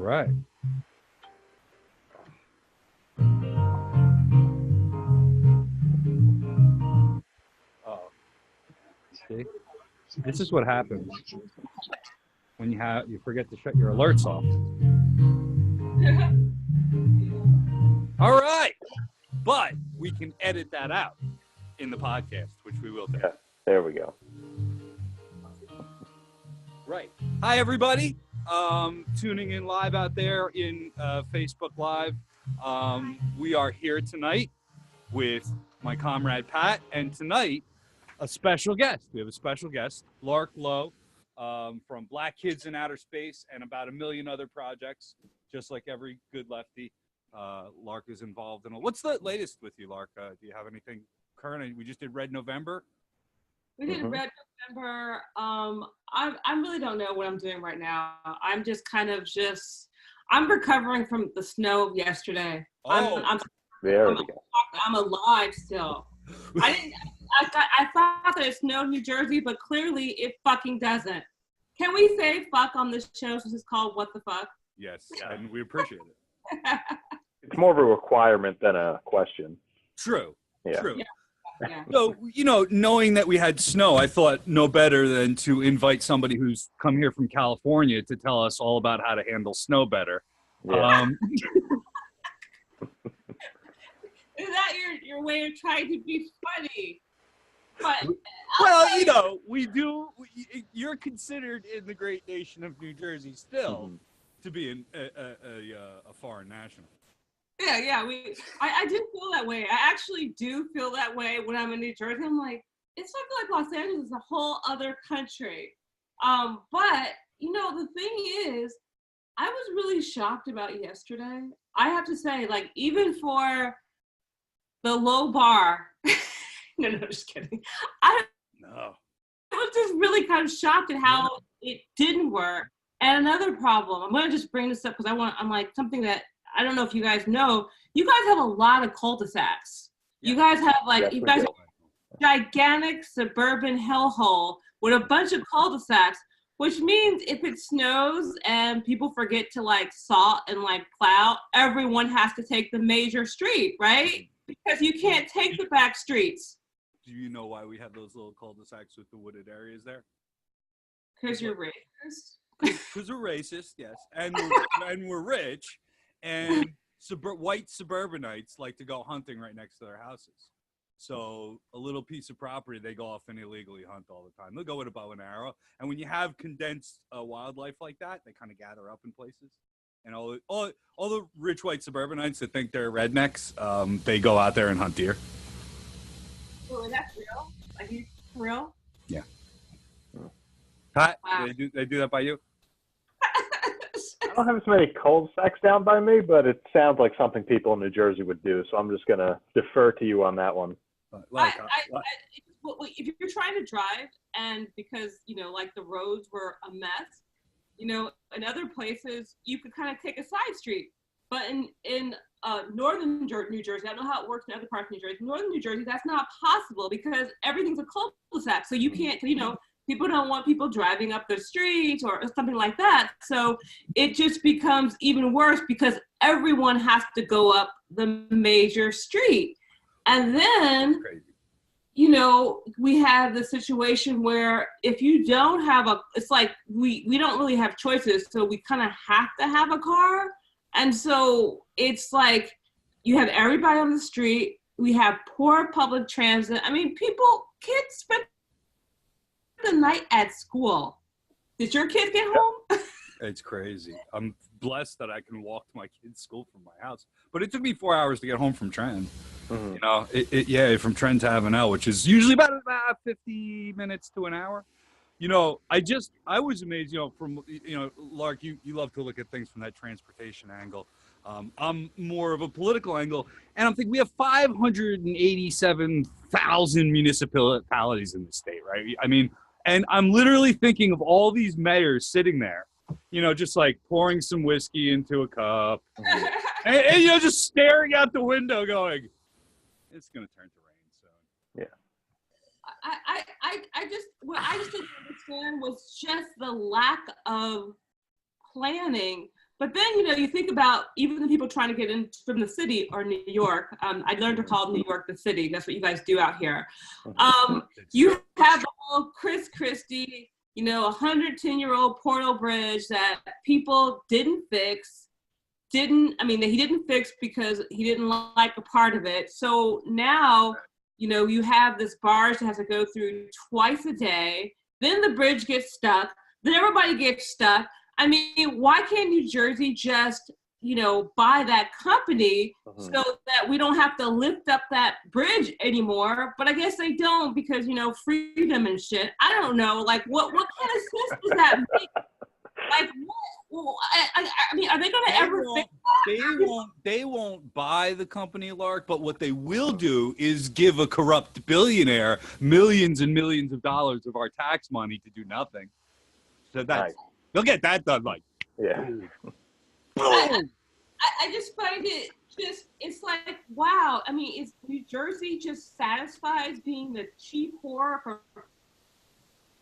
right. Oh, see, this is what happens when you forget to shut your alerts off. All right, but we can edit that out in the podcast, which we will do. Yeah, there we go. Right. Hi, everybody. Tuning in live out there in Facebook Live. We are here tonight with my comrade Pat, and tonight a special guest. We have a special guest, Lark Lowe, from Black Kids in Outer Space and about a million other projects. Just like every good lefty, Lark is involved in. What's the latest with you, Lark? Do you have anything current? We just did Red November. We did Red November. I really don't know what I'm doing right now. I'm just I'm recovering from the snow of yesterday. Oh, I'm alive still. I thought that it snowed in New Jersey, but clearly it fucking doesn't. Can we say fuck on this show since it's called What the Fuck? Yes, and we appreciate it. It's more of a requirement than a question. True. Yeah. True. Yeah. Yeah. So, knowing that we had snow, I thought no better than to invite somebody who's come here from California to tell us all about how to handle snow better. Yeah. Is that your way of trying to be funny? But well, we do. You're considered in the great nation of New Jersey still to be a foreign national. Yeah. I do feel that way. I actually do feel that way when I'm in New Jersey. I'm like, it's something like Los Angeles is a whole other country. But the thing is, I was really shocked about yesterday. I have to say, like, even for the low bar, no, just kidding. I was just really kind of shocked at how it didn't work. And another problem, I'm going to just bring this up because I'm like something that I don't know if you guys know. You guys have a lot of cul-de-sacs. You guys have you guys have a gigantic suburban hellhole with a bunch of cul-de-sacs, which means if it snows and people forget to salt and plow, everyone has to take the major street, right? Because you can't take the back streets. Do you know why we have those little cul-de-sacs with the wooded areas there? Because you're racist. Because we're racist, yes, and we're rich, and white suburbanites like to go hunting right next to their houses. So a little piece of property, they go off and illegally hunt all the time. They'll go with a bow and arrow, and when you have condensed wildlife like that, they kind of gather up in places. And all the rich white suburbanites that think they're rednecks, they go out there and hunt deer. Oh, that's real? Like, you for real? Yeah. Pat, Wow. they do that by you? I don't have as many cul-de-sacs down by me, but it sounds like something people in New Jersey would do. So I'm just going to defer to you on that one. If you're trying to drive and because, the roads were a mess, in other places, you could kind of take a side street. But in northern New Jersey, I don't know how it works in other parts of New Jersey. Northern New Jersey, that's not possible because everything's a cul-de-sac. So you can't, people don't want people driving up the street or something like that. So it just becomes even worse because everyone has to go up the major street. And then, we have the situation where if you don't have it's like we don't really have choices. So we kind of have to have a car. And so it's like you have everybody on the street. We have poor public transit. I mean, kids spend the night at school. Did your kids get home? It's crazy. I'm blessed that I can walk to my kids' school from my house, but it took me 4 hours to get home from Trent. From Trent to Avenel, which is usually about 50 minutes to an hour. I was amazed. Lark, you love to look at things from that transportation angle. I'm more of a political angle, and I'm thinking we have 587,000 municipalities in the state, right? I mean, and I'm literally thinking of all these mayors sitting there, just pouring some whiskey into a cup, and just staring out the window, going, "It's gonna turn to rain soon." Yeah. What I just didn't understand was just the lack of planning But then, you know, you think about even the people trying to get in from the city or New York. I learned to call New York the city. That's what you guys do out here. You have the whole Chris Christie, you know, 110-year-old Portal Bridge that people didn't fix. He didn't fix because he didn't like a part of it. So now, you know, you have this barge that has to go through twice a day. Then the bridge gets stuck. Then everybody gets stuck. I mean, why can't New Jersey just, you know, buy that company so that we don't have to lift up that bridge anymore? But I guess they don't because, you know, freedom and shit. I don't know. Like, what kind of sense does that make? Like, what? I mean, are they going to ever fix that? They won't buy the company, Lark, but what they will do is give a corrupt billionaire millions and millions of dollars of our tax money to do nothing. So that's... Nice. They'll get that done, like. Yeah. I just find it it's like, wow. I mean, is New Jersey just satisfies being the chief whore for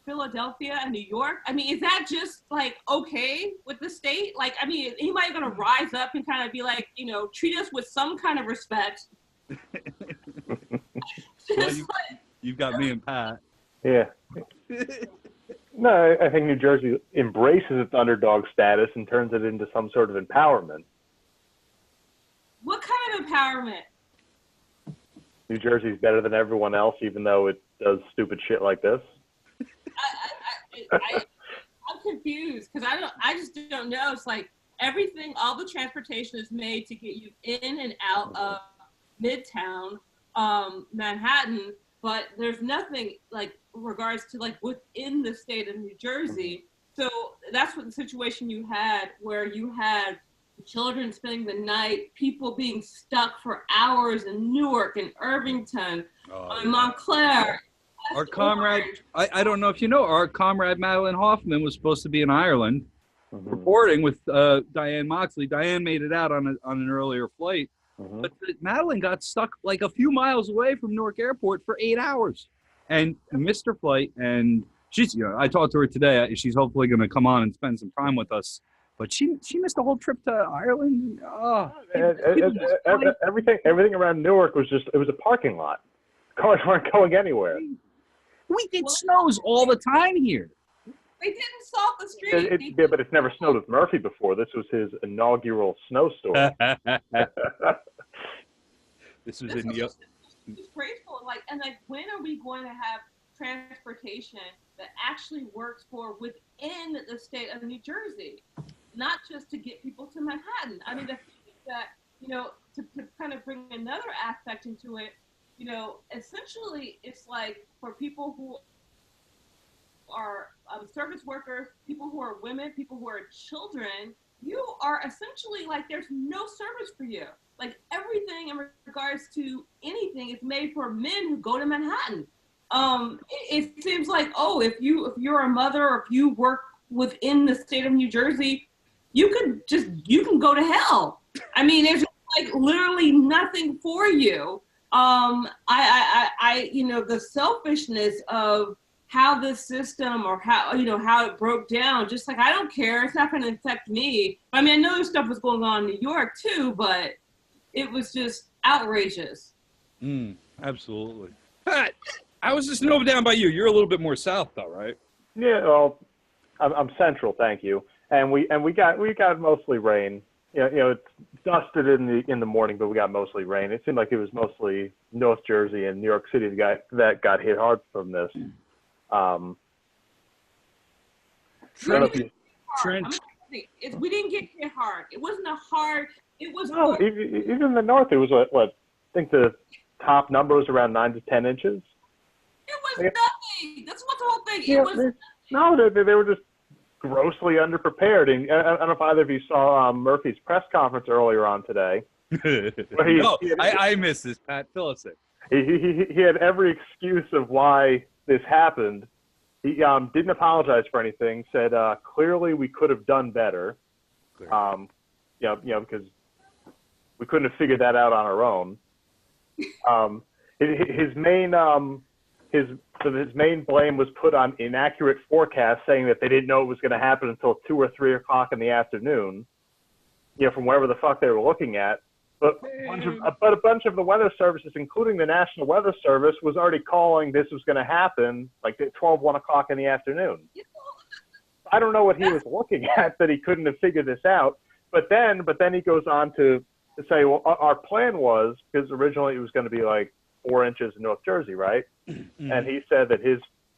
Philadelphia and New York? I mean, is that just like okay with the state? Like, I mean, is anybody gonna rise up and kind of be like, you know, treat us with some kind of respect? Well, you've got me and Pat. Yeah. No, I think New Jersey embraces its underdog status and turns it into some sort of empowerment. What kind of empowerment? New Jersey's better than everyone else, even though it does stupid shit like this. I'm confused because I just don't know. It's like everything, all the transportation is made to get you in and out of Midtown, Manhattan, but there's nothing like regards to like within the state of New Jersey. So that's what the situation you had, where you had children spending the night, people being stuck for hours in Newark and Irvington, Montclair. Our comrade, I don't know if you know, our comrade Madeline Hoffman was supposed to be in Ireland reporting with Diane Moxley. Diane made it out on an earlier flight, but Madeline got stuck like a few miles away from Newark Airport for 8 hours and missed her flight. And she's, you know, I talked to her today. She's hopefully going to come on and spend some time with us. But she missed the whole trip to Ireland. Everything around Newark was it was a parking lot. Cars weren't going anywhere. We get snows all the time here. They didn't salt the street. Yeah, but it's never snowed with Murphy before. This was his inaugural snowstorm. This was in the... It's graceful. And when are we going to have transportation that actually works for within the state of New Jersey, not just to get people to Manhattan? I mean, the thing is that, you know, to kind of bring another aspect into it, you know, essentially it's like for people who are service workers, people who are women, people who are children, you are essentially like there's no service for you. Like everything in regards to anything is made for men who go to Manhattan. It seems like, oh, if you're a mother or if you work within the state of New Jersey, you can go to hell. I mean, there's like literally nothing for you. You know, the selfishness of how this system or how it broke down, just like, I don't care, it's not going to affect me. I mean, I know this stuff was going on in New York too, but it was just outrageous. Absolutely. Pat, I was just down by you. You're a little bit more south though, right? Yeah, well, I'm central, thank you. And we got mostly rain. You know, it's dusted in the morning, but we got mostly rain. It seemed like it was mostly North Jersey and New York City that got hit hard from this. We didn't get hit hard. It wasn't a hard. It was. No, even in the north, it was what I think the top number was around 9 to 10 inches. It was nothing. That's what the whole thing. Yeah, it was. No, they were just grossly underprepared. And I don't know if either of you saw Murphy's press conference earlier on today. I missed this, Pat. Fill us in. He had every excuse of why this happened. He didn't apologize for anything. Said clearly we could have done better. Because we couldn't have figured that out on our own. His main blame was put on inaccurate forecasts, saying that they didn't know it was going to happen until 2 or 3 o'clock in the afternoon. from wherever the fuck they were looking at. But a bunch of the weather services, including the National Weather Service, was already calling this was going to happen like at 1 o'clock in the afternoon. I don't know what he was looking at that he couldn't have figured this out. But then he goes on to say, well, our plan was, because originally it was going to be like 4 inches in North Jersey, right? Mm-hmm. And he said that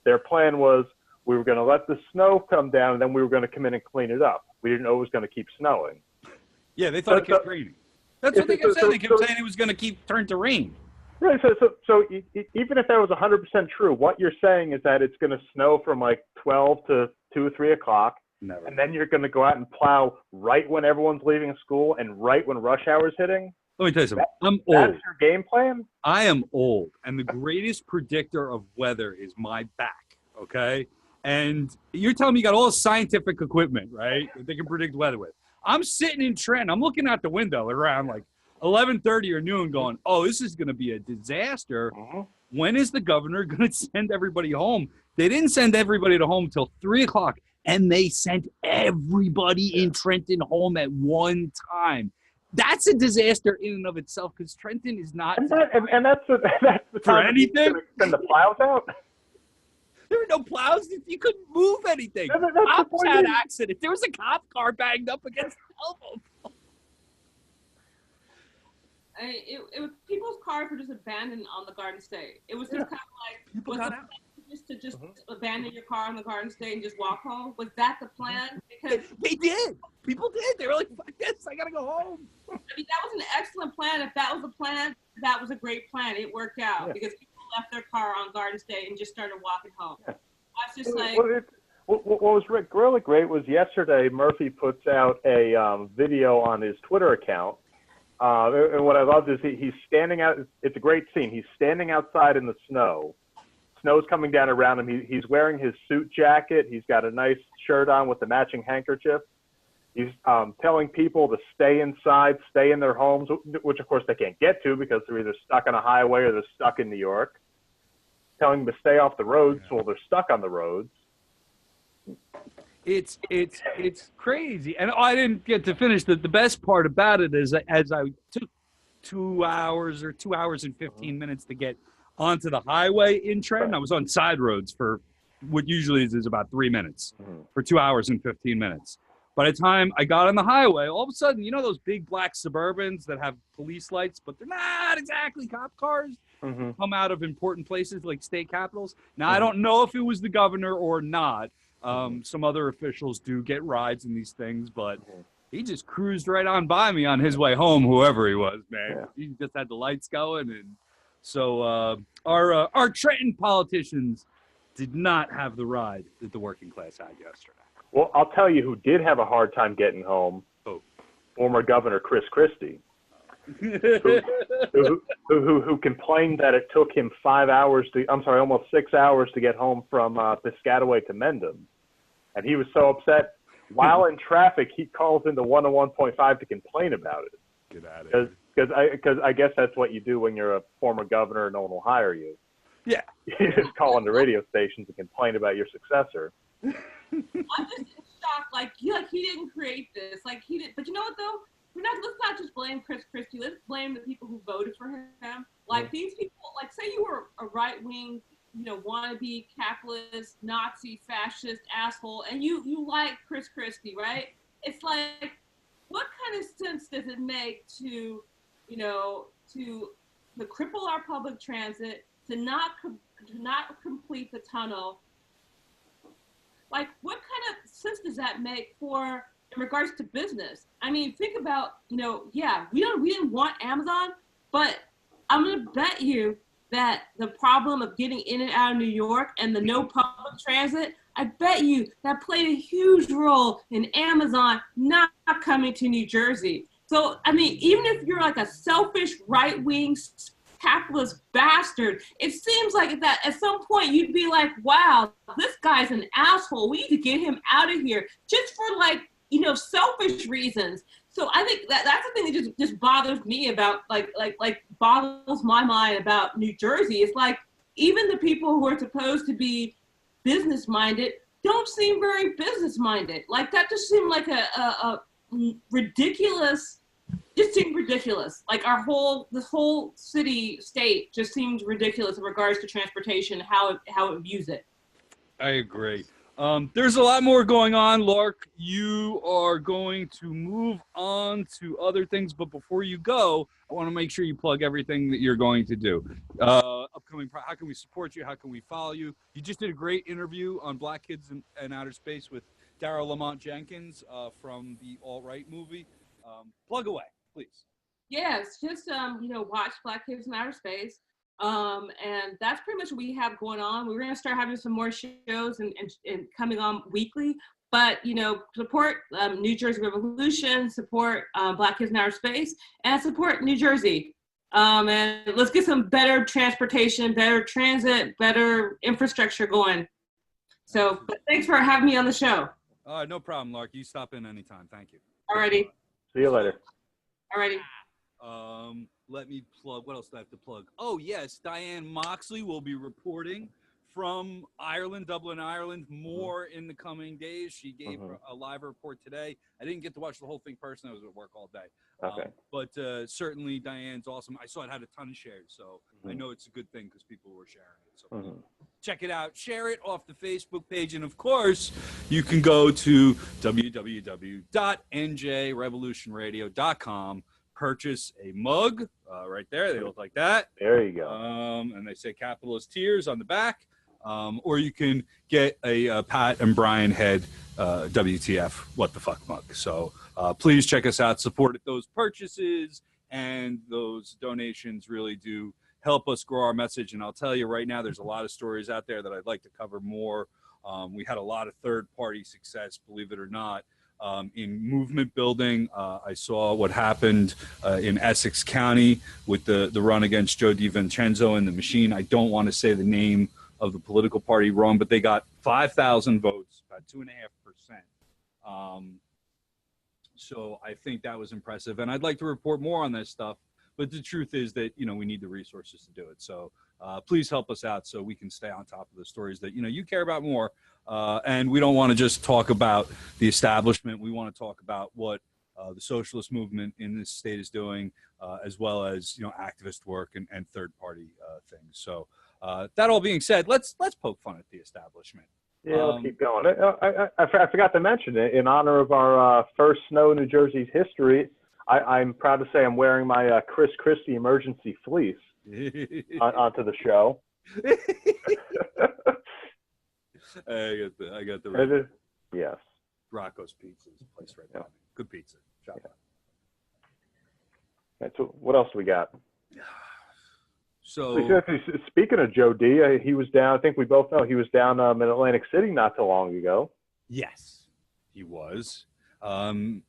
their plan was we were going to let the snow come down, and then we were going to come in and clean it up. We didn't know it was going to keep snowing. Yeah, they thought it kept raining. That's what they kept saying. They kept saying it was going to keep turn to rain. Right. So even if that was 100% true, what you're saying is that it's going to snow from like 12 to 2 or 3 o'clock. Never. And then you're going to go out and plow right when everyone's leaving school and right when rush hour is hitting. Let me tell you something. I'm old. That's your game plan? I am old. And the greatest predictor of weather is my back. Okay. And you're telling me you got all scientific equipment, right? That they can predict weather with. I'm sitting in Trenton. I'm looking out the window around like 11:30 or noon going, oh, this is going to be a disaster. Uh-huh. When is the governor going to send everybody home? They didn't send everybody to home until 3 o'clock, and they sent everybody in Trenton home at one time. That's a disaster in and of itself because Trenton is not. And that's the for time anything. Send the plows out. There were no plows. You couldn't move anything. Cops had accidents. There was a cop car banged up against the telephone pole. It was people's cars were just abandoned on the Garden State. It was just kind of like just abandon your car on the Garden State and just walk home. Was that the plan? Because they did. People did. They were like, "Fuck this! I gotta go home." I mean, that was an excellent plan. If that was a plan, that was a great plan. It worked out because people left their car on Garden State and just started walking home. I was just like. What was really great was yesterday Murphy puts out a video on his Twitter account. And what I loved is he's standing out. It's a great scene. He's standing outside in the snow. Snow's coming down around him. He's wearing his suit jacket. He's got a nice shirt on with the matching handkerchief. He's telling people to stay inside, stay in their homes, which of course they can't get to because they're either stuck on a highway or they're stuck in New York. Telling them to stay off the roads while they're stuck on the roads. It's crazy. And I didn't get to finish. The best part about it is as I took 2 hours or 2 hours and 15 minutes to get onto the highway in Trenton, I was on side roads for what usually is about 3 minutes for 2 hours and 15 minutes. By the time I got on the highway, all of a sudden, you know those big black Suburbans that have police lights, but they're not exactly cop cars, come out of important places like state capitals. Now, I don't know if it was the governor or not. Some other officials do get rides in these things, but he just cruised right on by me on his way home, whoever he was, man. Yeah. He just had the lights going. And so our Trenton politicians did not have the ride that the working class had yesterday. Well, I'll tell you who did have a hard time getting home. Oh. Former Governor Chris Christie. who complained that it took him almost 6 hours to get home from Piscataway to Mendham. And he was so upset. While in traffic, he calls into 101.5 to complain about it. Get out of here. Because I guess that's what you do when you're a former governor and no one will hire you. Yeah. You just call on the radio station to complain about your successor. I'm just in shock. Like he didn't create this. Like he did. But you know what though? Let's not just blame Chris Christie. Let's blame the people who voted for him. Like these people, like say you were a right-wing, wannabe capitalist, Nazi, fascist asshole, and you like Chris Christie, right? It's like, what kind of sense does it make to cripple our public transit, to not complete the tunnel? Like, what kind of sense does that make in regards to business? I mean, think about, we didn't want Amazon, but I'm going to bet you that the problem of getting in and out of New York and the no public transit, I bet you that played a huge role in Amazon not coming to New Jersey. So, I mean, even if you're like a selfish right-wing capitalist bastard, it seems like that at some point you'd be like, wow, this guy's an asshole. We need to get him out of here just for selfish reasons. So I think that's the thing that just bothers me about like boggles my mind about New Jersey. It's like even the people who are supposed to be business minded don't seem very business minded. Like that just seemed like a ridiculous, just seemed ridiculous. Like this whole city state just seems ridiculous in regards to transportation, how it views it. I agree. There's a lot more going on, Lark. You are going to move on to other things, but before you go, I want to make sure you plug everything that you're going to do. Upcoming, how can we support you? How can we follow you? You just did a great interview on Black Kids in Outer Space with Darryl Lamont Jenkins from the All Right movie. Plug away, please. Yes, just watch Black Kids in Outer Space. And that's pretty much what we have going on. We're going to start having some more shows and coming on weekly, but, support New Jersey Revolution, support Black Kids in Outer Space, and support New Jersey. And let's get some better transportation, better transit, better infrastructure going. So, but thanks for having me on the show. No problem, Lark. You stop in anytime. Thank you. Alrighty. See you later. Alrighty. Let me plug. What else do I have to plug? Oh, yes. Diane Moxley will be reporting from Ireland, Dublin, Ireland, more in the coming days. She gave a live report today. I didn't get to watch the whole thing personally. I was at work all day. Okay. But certainly Diane's awesome. I saw it had a ton of shares, so I know it's a good thing because people were sharing it. So check it out. Share it off the Facebook page. And, of course, you can go to www.njrevolutionradio.com. Purchase a mug right there. They look like that. There you go. And they say Capitalist Tears on the back. Or you can get a Pat and Brian Head WTF What the Fuck mug. So please check us out. Support those purchases, and those donations really do help us grow our message. And I'll tell you right now, there's a lot of stories out there that I'd like to cover more. We had a lot of third-party success, believe it or not. In movement building, I saw what happened in Essex County with the run against Joe DiVincenzo and the machine. I don't want to say the name of the political party wrong, but they got 5,000 votes, about 2.5%. So I think that was impressive. And I'd like to report more on this stuff. But the truth is that, we need the resources to do it. So please help us out so we can stay on top of the stories that, you care about more. And we don't want to just talk about the establishment. We want to talk about what the socialist movement in this state is doing, as well as, activist work and third-party things. So that all being said, let's poke fun at the establishment. Yeah, let's keep going. I forgot to mention it. In honor of our first snow in New Jersey's history, I'm proud to say I'm wearing my Chris Christie emergency fleece onto the show. I got the yes. Rocco's Pizza is a place right now. Good pizza. Shop out. Okay, so what else do we got? So speaking of Joe D, he was down. I think we both know he was down in Atlantic City not too long ago. Yes, he was.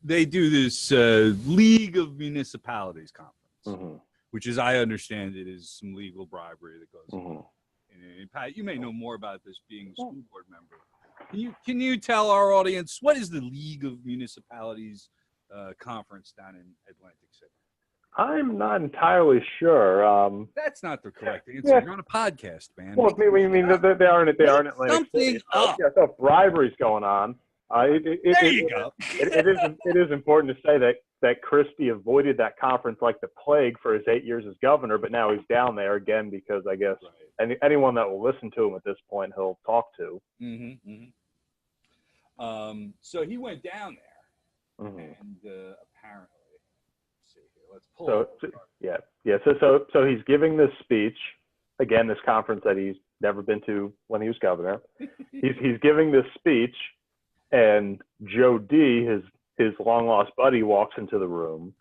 They do this League of Municipalities conference, which is, I understand it, is some legal bribery that goes on. And Pat, you may know more about this being a school board member. Can you tell our audience, what is the League of Municipalities conference down in Atlantic City? I'm not entirely sure. That's not the correct answer. Yeah. You're on a podcast, man. Well, they are in Atlantic City. Up. Yeah, so bribery's going on. There you go. It is important to say that Christie avoided that conference like the plague for his 8 years as governor, but now he's down there again because I guess anyone that will listen to him at this point, he'll talk to. So he went down there, and apparently, let's see here. Let's pull. So he's giving this speech again, this conference that he's never been to when he was governor. he's giving this speech. And Joe D, his long lost buddy, walks into the room,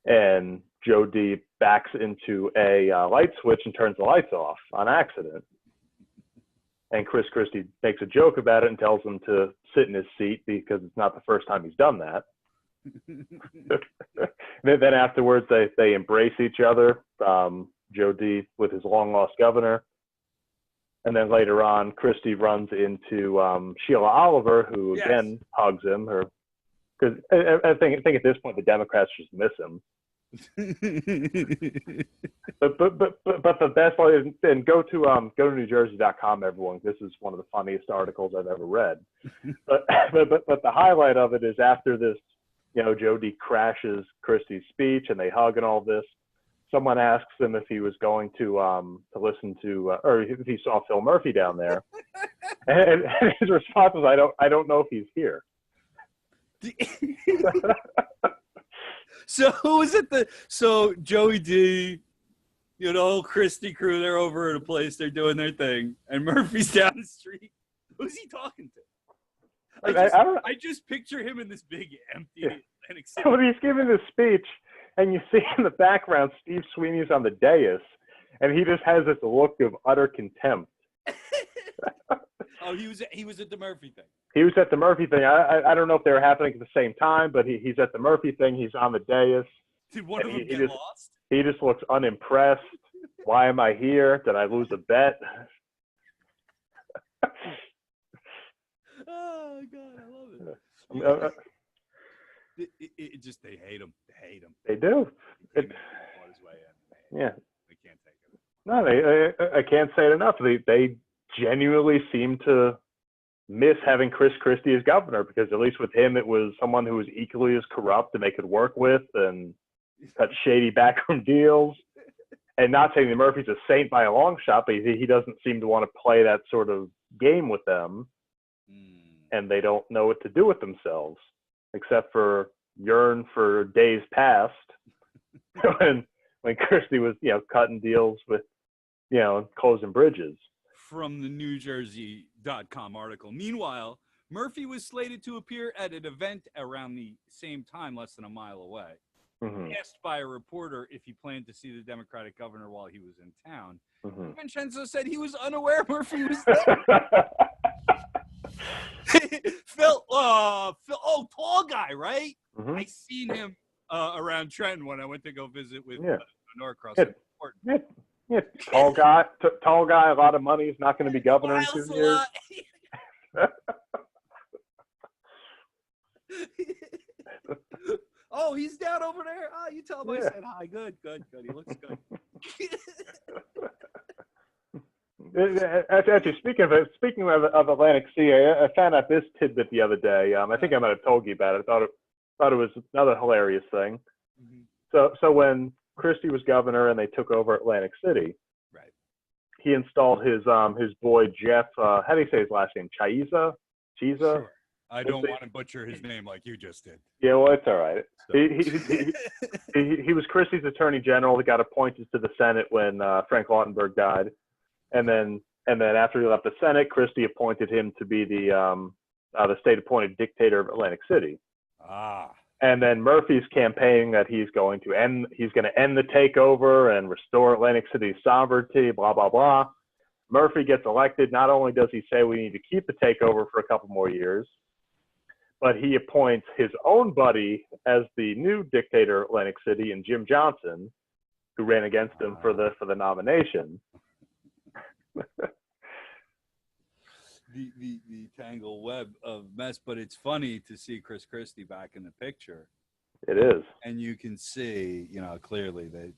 and Joe D backs into a light switch and turns the lights off on accident. And Chris Christie makes a joke about it and tells him to sit in his seat because it's not the first time he's done that. Then afterwards, they embrace each other, Joe D with his long lost governor. And then later on, Christie runs into Sheila Oliver, who again hugs him. Because I think at this point the Democrats just miss him. But the best part is, and go to NewJersey.com, everyone. This is one of the funniest articles I've ever read. But the highlight of it is after this, Jody crashes Christie's speech and they hug and all this. Someone asks him if he was going to listen to or if he saw Phil Murphy down there, and his response was, "I don't know if he's here." So who is it? So Joey D, the whole Christie crew, they're over at a place, they're doing their thing, and Murphy's down the street. Who's he talking to? I just picture him in this big empty Atlantic City. When he's giving this speech, and you see in the background Steve Sweeney's on the dais, and he just has this look of utter contempt. Oh, he was at the Murphy thing. He was at the Murphy thing. I don't know if they were happening at the same time, but he's at the Murphy thing. He's on the dais. Did one of them get lost? He just looks unimpressed. Why am I here? Did I lose a bet? Oh, God, I love it. It just, they hate him. They hate him. They do. His way in. Yeah. They can't take it. No, I can't say it enough. They genuinely seem to miss having Chris Christie as governor, because at least with him, it was someone who was equally as corrupt and they could work with and cut shady backroom deals. And not saying that Murphy's a saint by a long shot, but he doesn't seem to want to play that sort of game with them. And they don't know what to do with themselves, except for yearn for days past when Christie was, cutting deals with, closing bridges. From the NewJersey.com article. Meanwhile, Murphy was slated to appear at an event around the same time, less than a mile away. Mm-hmm. Asked by a reporter if he planned to see the Democratic governor while he was in town, Vincenzo said he was unaware Murphy was there. Phil, tall guy, right? Mm-hmm. I seen him around Trenton when I went to go visit with Norcross. Yeah, tall guy, a lot of money. He's not going to be governor in 2 years. Oh, he's down over there. Oh, you tell him I said hi. Good. He looks good. Actually, speaking of Atlantic City, I found out this tidbit the other day. I think I might have told you about it. I thought it was another hilarious thing. Mm-hmm. So when Christie was governor and they took over Atlantic City, right, he installed his boy Jeff. How do you say his last name? Chiesa? Sure. I don't want to butcher his name like you just did. Yeah, well, it's all right. So. He was Christie's attorney general. He got appointed to the Senate when Frank Lautenberg died, and then after he left the Senate, Christie appointed him to be the state-appointed dictator of Atlantic City. And then Murphy's campaigning that he's going to end the takeover and restore Atlantic City's sovereignty, blah, blah, blah. Murphy gets elected. Not only does he say we need to keep the takeover for a couple more years, but he appoints his own buddy as the new dictator of Atlantic City, and Jim Johnson, who ran against him for the nomination. The tangled web of mess, but it's funny to see Chris Christie back in the picture. It is. And you can see, clearly that,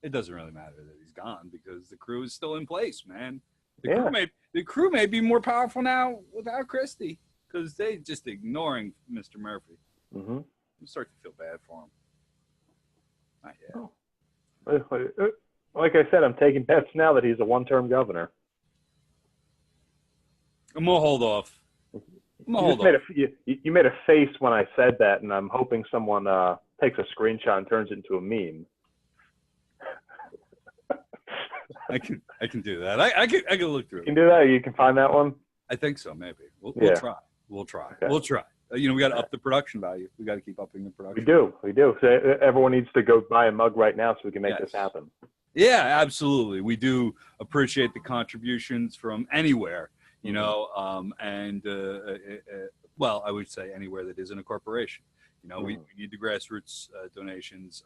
it doesn't really matter that he's gone because the crew is still in place, man. The crew may be more powerful now without Christie because they just ignoring Mr. Murphy. Mm-hmm. You start to feel bad for him. Not yet. Like I said, I'm taking bets now that he's a one-term governor. I'm gonna hold off. You made a face when I said that, and I'm hoping someone takes a screenshot and turns it into a meme. I can do that. I can look through it. You can do that? You can find that one? I think so, maybe. We'll try. Okay. We'll try. We got to up the production value. We got to keep upping the production. We do. So everyone needs to go buy a mug right now so we can make this happen. Yeah, absolutely. We do appreciate the contributions from anywhere, well, I would say anywhere that isn't a corporation. We need the grassroots donations.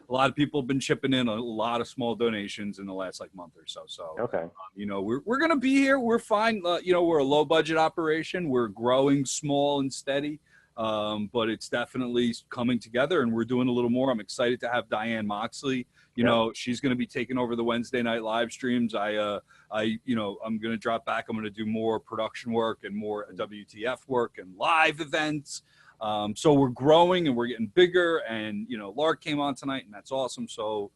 A lot of people have been chipping in a lot of small donations in the last month or so. So, okay. We're going to be here. We're fine. We're a low budget operation. We're growing small and steady. but it's definitely coming together, and we're doing a little more. I'm excited to have Diane Moxley. You know, she's going to be taking over the Wednesday night live streams. I'm going to drop back. I'm going to do more production work and more WTF work and live events. So we're growing and we're getting bigger. And, Lark came on tonight, and that's awesome. So,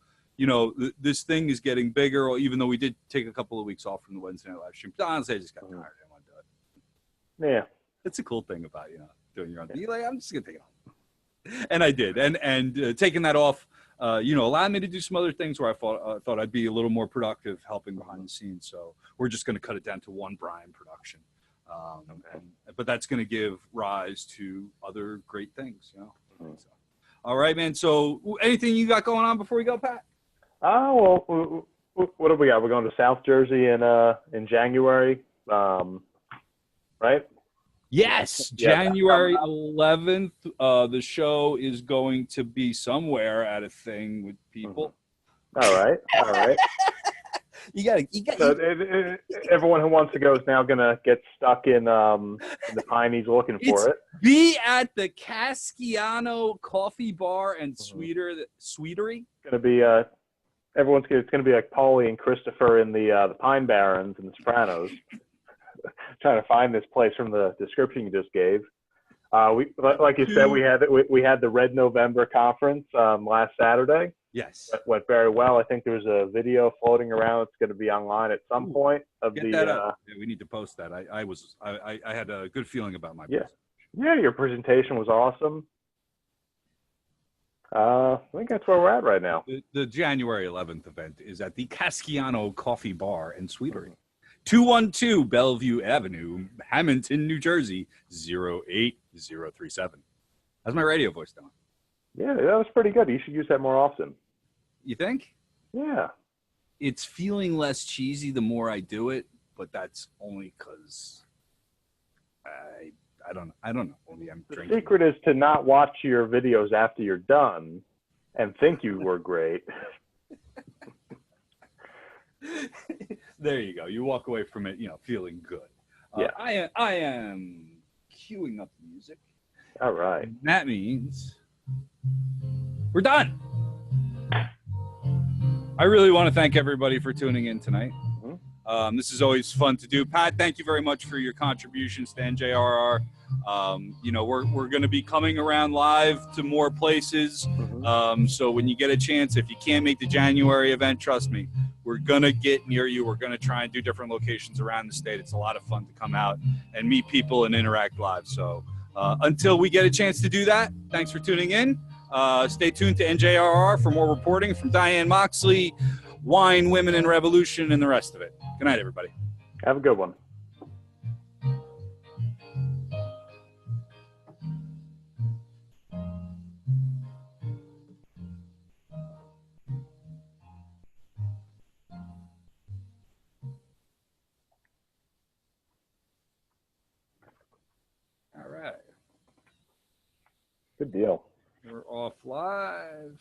this thing is getting bigger, even though we did take a couple of weeks off from the Wednesday night live stream. Honestly, I just got tired. I didn't want to do it. Yeah. It's a cool thing about, doing your own thing. Like, I'm just going to take it off. And I did. And taking that off, allowed me to do some other things where I thought I'd be a little more productive helping behind the scenes. So we're just going to cut it down to one Brian production. But that's going to give rise to other great things, So. All right, man. So anything you got going on before we go, Pat? Well, what do we got? We're going to South Jersey in January, right? Yes, January 11th. The show is going to be somewhere at a thing with people. All right. You got. So everyone who wants to go is now gonna get stuck in the Pineys looking for it. Be at the Casciano Coffee Bar and Sweetery. It's gonna be it's gonna be like Paulie and Christopher in the Pine Barrens and the Sopranos. Trying to find this place from the description you just gave. We, like you said, we had the Red November conference last Saturday. Yes, that went very well. I think there's a video floating around. It's going to be online at some point. Yeah, we need to post that. I had a good feeling about my presentation. Yeah, your presentation was awesome. I think that's where we're at right now. The January 11th event is at the Casciano Coffee Bar and Sweetery. 212 Bellevue Avenue, Hamilton, New Jersey, 08037. How's my radio voice doing? Yeah, that was pretty good. You should use that more often. You think? Yeah. It's feeling less cheesy the more I do it, but that's only because I don't know. Maybe I'm drinking. The secret is to not watch your videos after you're done and think you were great. There you go. You walk away from it, feeling good. Yeah. I am queuing up the music. All right. And that means we're done. I really want to thank everybody for tuning in tonight. This is always fun to do. Pat, thank you very much for your contributions to NJRR. We're going to be coming around live to more places. So when you get a chance, if you can't make the January event, trust me, we're going to get near you. We're going to try and do different locations around the state. It's a lot of fun to come out and meet people and interact live. So until we get a chance to do that, thanks for tuning in. Stay tuned to NJRR for more reporting from Diane Moxley, Wine, Women, and Revolution, and the rest of it. Good night, everybody. Have a good one. All right. Good deal. We're off live.